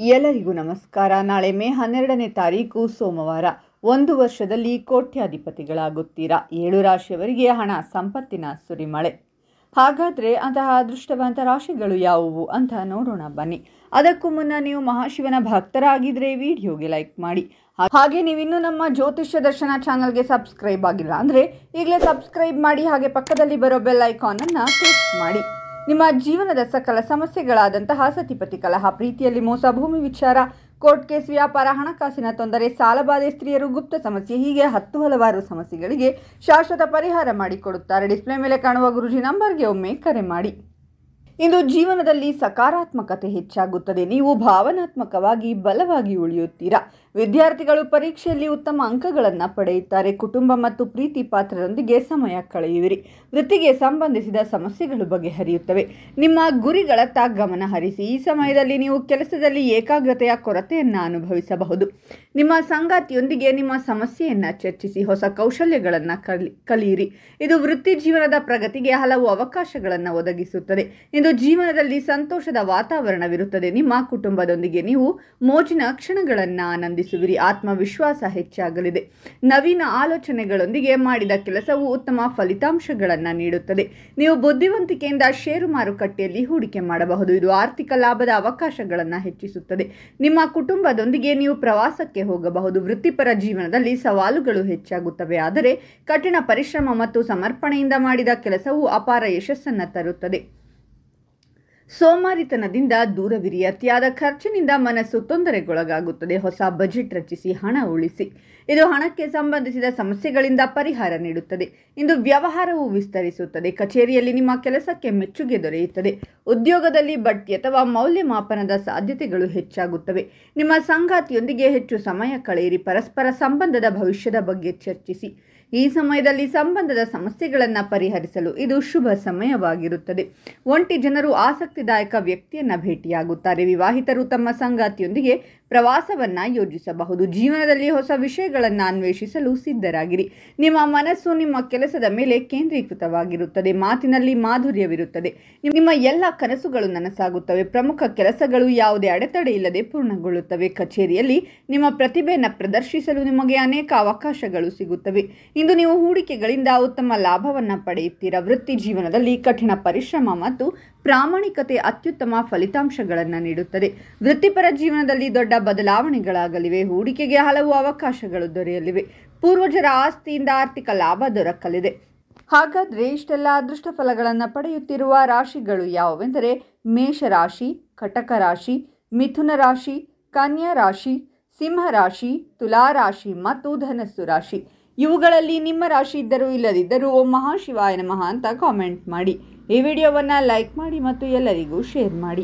ಎಲ್ಲರಿಗೂ ನಮಸ್ಕಾರ. ನಾಳೆ ಮೇ 12ನೇ ತಾರೀಕು ಸೋಮವಾರ. ಒಂದು ವರ್ಷದಲ್ಲಿ ಕೋಟ್ಯಾಧಿಪತಿಗಳಾಗುತ್ತೀರಾ. 7 ರಾಶಿಯವರಿಗೆ ಹಣ ಸಂಪತ್ತಿನ ಸುರಿಮಳೆ. ಹಾಗಾದರೆ ಅಂತಹ ಅದೃಷ್ಟವಂತ ರಾಶಿಗಳು ಯಾವುವು ಅಂತ ನೋಡೋಣ ಬನ್ನಿ. ಅದಕ್ಕೂ ಮುನ್ನ ನೀವು ಮಹಾಶಿವನ ಭಕ್ತರಾಗಿದ್ದರೆ ವಿಡಿಯೋಗೆ ಲೈಕ್ ಮಾಡಿ. ಹಾಗೆ ನೀವಿನ್ನೂ ನಮ್ಮ ಜ್ಯೋತಿಷ್ಯ ದರ್ಶನ ಚಾನಲ್ಗೆ ಸಬ್ಸ್ಕ್ರೈಬ್ ಆಗಿಲ್ಲ ಅಂದರೆ ಈಗಲೇ ಸಬ್ಸ್ಕ್ರೈಬ್ ಮಾಡಿ. ಹಾಗೆ ಪಕ್ಕದಲ್ಲಿ ಬರೋ ಬೆಲ್ ಐಕಾನನ್ನು ಕ್ಲಿಕ್ ಮಾಡಿ. ನಿಮ್ಮ ಜೀವನದ ಸಕಲ ಸಮಸ್ಯೆಗಳಾದಂತಹ ಸತಿಪತಿ ಕಲಹ, ಪ್ರೀತಿಯಲ್ಲಿ ಮೋಸ, ಭೂಮಿ ವಿಚಾರ, ಕೋರ್ಟ್ ಕೇಸ್, ವ್ಯಾಪಾರ, ಹಣಕಾಸಿನ ತೊಂದರೆ, ಸಾಲಬಾಧೆ, ಸ್ತ್ರೀಯರು, ಗುಪ್ತ ಸಮಸ್ಯೆ, ಹೀಗೆ ಹಲವಾರು ಸಮಸ್ಯೆಗಳಿಗೆ ಶಾಶ್ವತ ಪರಿಹಾರ ಮಾಡಿಕೊಡುತ್ತಾರೆ. ಡಿಸ್ಪ್ಲೇ ಮೇಲೆ ಕಾಣುವ ಗುರುಜಿ ನಂಬರ್ಗೆ ಒಮ್ಮೆ ಕರೆ ಮಾಡಿ. ಇಂದು ಜೀವನದಲ್ಲಿ ಸಕಾರಾತ್ಮಕತೆ ಹೆಚ್ಚಾಗುತ್ತದೆ. ನೀವು ಭಾವನಾತ್ಮಕವಾಗಿ ಬಲವಾಗಿ ಉಳಿಯುತ್ತೀರಾ. ವಿದ್ಯಾರ್ಥಿಗಳು ಪರೀಕ್ಷೆಯಲ್ಲಿ ಉತ್ತಮ ಅಂಕಗಳನ್ನು ಪಡೆಯುತ್ತಾರೆ. ಕುಟುಂಬ ಮತ್ತು ಪ್ರೀತಿ ಪಾತ್ರರೊಂದಿಗೆ ಸಮಯ ಕಳೆಯುವಿರಿ. ವೃತ್ತಿಗೆ ಸಂಬಂಧಿಸಿದ ಸಮಸ್ಯೆಗಳು ಬಗೆಹರಿಯುತ್ತವೆ. ನಿಮ್ಮ ಗುರಿಗಳತ್ತ ಗಮನ ಹರಿಸಿ. ಈ ಸಮಯದಲ್ಲಿ ನೀವು ಕೆಲಸದಲ್ಲಿ ಏಕಾಗ್ರತೆಯ ಕೊರತೆಯನ್ನು ಅನುಭವಿಸಬಹುದು. ನಿಮ್ಮ ಸಂಗಾತಿಯೊಂದಿಗೆ ನಿಮ್ಮ ಸಮಸ್ಯೆಯನ್ನು ಚರ್ಚಿಸಿ. ಹೊಸ ಕೌಶಲ್ಯಗಳನ್ನು ಕಲಿಯಿರಿ. ಇದು ವೃತ್ತಿ ಜೀವನದ ಪ್ರಗತಿಗೆ ಹಲವು ಅವಕಾಶಗಳನ್ನು ಒದಗಿಸುತ್ತದೆ. ಇಂದು ಜೀವನದಲ್ಲಿ ಸಂತೋಷದ ವಾತಾವರಣವಿರುತ್ತದೆ. ನಿಮ್ಮ ಕುಟುಂಬದೊಂದಿಗೆ ನೀವು ಮೋಜಿನ ಕ್ಷಣಗಳನ್ನು ಆನಂದಿಸುವಿರಿ. ಆತ್ಮವಿಶ್ವಾಸ ಹೆಚ್ಚಾಗಲಿದೆ. ನವೀನ ಆಲೋಚನೆಗಳೊಂದಿಗೆ ಮಾಡಿದ ಕೆಲಸವು ಉತ್ತಮ ಫಲಿತಾಂಶಗಳನ್ನು ನೀಡುತ್ತದೆ. ನೀವು ಬುದ್ಧಿವಂತಿಕೆಯಿಂದ ಷೇರು ಮಾರುಕಟ್ಟೆಯಲ್ಲಿ ಹೂಡಿಕೆ ಮಾಡಬಹುದು. ಇದು ಆರ್ಥಿಕ ಲಾಭದ ಅವಕಾಶಗಳನ್ನು ಹೆಚ್ಚಿಸುತ್ತದೆ. ನಿಮ್ಮ ಕುಟುಂಬದೊಂದಿಗೆ ನೀವು ಪ್ರವಾಸಕ್ಕೆ ಹೋಗಬಹುದು. ವೃತ್ತಿಪರ ಜೀವನದಲ್ಲಿ ಸವಾಲುಗಳು ಹೆಚ್ಚಾಗುತ್ತವೆ, ಆದರೆ ಕಠಿಣ ಪರಿಶ್ರಮ ಮತ್ತು ಸಮರ್ಪಣೆಯಿಂದ ಮಾಡಿದ ಕೆಲಸವು ಅಪಾರ ಯಶಸ್ಸನ್ನು ತರುತ್ತದೆ. ಸೋಮಾರಿತನದಿಂದ ದೂರವಿರಿ. ಅತಿಯಾದ ಖರ್ಚಿನಿಂದ ಮನಸ್ಸು ತೊಂದರೆಗೊಳಗಾಗುತ್ತದೆ. ಹೊಸ ಬಜೆಟ್ ರಚಿಸಿ ಹಣ ಉಳಿಸಿ. ಇದು ಹಣಕ್ಕೆ ಸಂಬಂಧಿಸಿದ ಸಮಸ್ಯೆಗಳಿಂದ ಪರಿಹಾರ ನೀಡುತ್ತದೆ. ಇಂದು ವ್ಯವಹಾರವು ವಿಸ್ತರಿಸುತ್ತದೆ. ಕಚೇರಿಯಲ್ಲಿ ನಿಮ್ಮ ಕೆಲಸಕ್ಕೆ ಮೆಚ್ಚುಗೆ ದೊರೆಯುತ್ತದೆ. ಉದ್ಯೋಗದಲ್ಲಿ ಬಡ್ತಿ ಅಥವಾ ಮೌಲ್ಯಮಾಪನದ ಸಾಧ್ಯತೆಗಳು ಹೆಚ್ಚಾಗುತ್ತವೆ. ನಿಮ್ಮ ಸಂಗಾತಿಯೊಂದಿಗೆ ಹೆಚ್ಚು ಸಮಯ ಕಳೆಯಿರಿ. ಪರಸ್ಪರ ಸಂಬಂಧದ ಭವಿಷ್ಯದ ಬಗ್ಗೆ ಚರ್ಚಿಸಿ. ಈ ಸಮಯದಲ್ಲಿ ಸಂಬಂಧದ ಸಮಸ್ಯೆಗಳನ್ನು ಪರಿಹರಿಸಲು ಇದು ಶುಭ ಸಮಯವಾಗಿರುತ್ತದೆ. ಒಂಟಿ ಜನರು ಆಸಕ್ತಿದಾಯಕ ವ್ಯಕ್ತಿಯನ್ನು ಭೇಟಿಯಾಗುತ್ತಾರೆ. ವಿವಾಹಿತರು ತಮ್ಮ ಸಂಗಾತಿಯೊಂದಿಗೆ ಪ್ರವಾಸವನ್ನು ಯೋಜಿಸಬಹುದು. ಜೀವನದಲ್ಲಿ ಹೊಸ ವಿಷಯಗಳನ್ನು ಅನ್ವೇಷಿಸಲು ಸಿದ್ಧರಾಗಿರಿ. ನಿಮ್ಮ ಮನಸ್ಸು ನಿಮ್ಮ ಕೆಲಸದ ಮೇಲೆ ಕೇಂದ್ರೀಕೃತವಾಗಿರುತ್ತದೆ. ಮಾತಿನಲ್ಲಿ ಮಾಧುರ್ಯವಿರುತ್ತದೆ. ನಿಮ್ಮ ಎಲ್ಲ ಕನಸುಗಳು ನನಸಾಗುತ್ತವೆ. ಪ್ರಮುಖ ಕೆಲಸಗಳು ಯಾವುದೇ ಅಡೆತಡೆ ಇಲ್ಲದೆ ಪೂರ್ಣಗೊಳ್ಳುತ್ತವೆ. ಕಚೇರಿಯಲ್ಲಿ ನಿಮ್ಮ ಪ್ರತಿಭೆಯನ್ನು ಪ್ರದರ್ಶಿಸಲು ನಿಮಗೆ ಅನೇಕ ಅವಕಾಶಗಳು ಸಿಗುತ್ತವೆ. ಇಂದು ನೀವು ಹೂಡಿಕೆಗಳಿಂದ ಉತ್ತಮ ಲಾಭವನ್ನು ಪಡೆಯುತ್ತೀರಾ. ವೃತ್ತಿ ಜೀವನದಲ್ಲಿ ಕಠಿಣ ಪರಿಶ್ರಮ ಮತ್ತು ಪ್ರಾಮಾಣಿಕತೆ ಅತ್ಯುತ್ತಮ ಫಲಿತಾಂಶಗಳನ್ನು ನೀಡುತ್ತದೆ. ವೃತ್ತಿಪರ ಜೀವನದಲ್ಲಿ ದೊಡ್ಡ ಬದಲಾವಣೆಗಳಾಗಲಿವೆ. ಹೂಡಿಕೆಗೆ ಹಲವು ಅವಕಾಶಗಳು ದೊರೆಯಲಿವೆ. ಪೂರ್ವಜರ ಆಸ್ತಿಯಿಂದ ಆರ್ಥಿಕ ಲಾಭ ದೊರಕಲಿದೆ. ಹಾಗಾದರೆ ಇಷ್ಟೆಲ್ಲ ಅದೃಷ್ಟ ಫಲಗಳನ್ನು ಪಡೆಯುತ್ತಿರುವ ರಾಶಿಗಳು ಯಾವುವೆಂದರೆ ಮೇಷರಾಶಿ, ಕಟಕ ರಾಶಿ, ಮಿಥುನ ರಾಶಿ, ಕನ್ಯಾ ರಾಶಿ, ಸಿಂಹ ರಾಶಿ, ತುಲಾ ರಾಶಿ ಮತ್ತು ಧನಸ್ಸು ರಾಶಿ. ಇವುಗಳಲ್ಲಿ ನಿಮ್ಮ ರಾಶಿ ಇದ್ದರೂ ಇಲ್ಲದಿದ್ದರೂ ಓಂ ಮಹಾಶಿವಾಯ ನಮಃ ಅಂತ ಕಾಮೆಂಟ್ ಮಾಡಿ. ಈ ವಿಡಿಯೋವನ್ನು ಲೈಕ್ ಮಾಡಿ ಮತ್ತು ಎಲ್ಲರಿಗೂ ಶೇರ್ ಮಾಡಿ.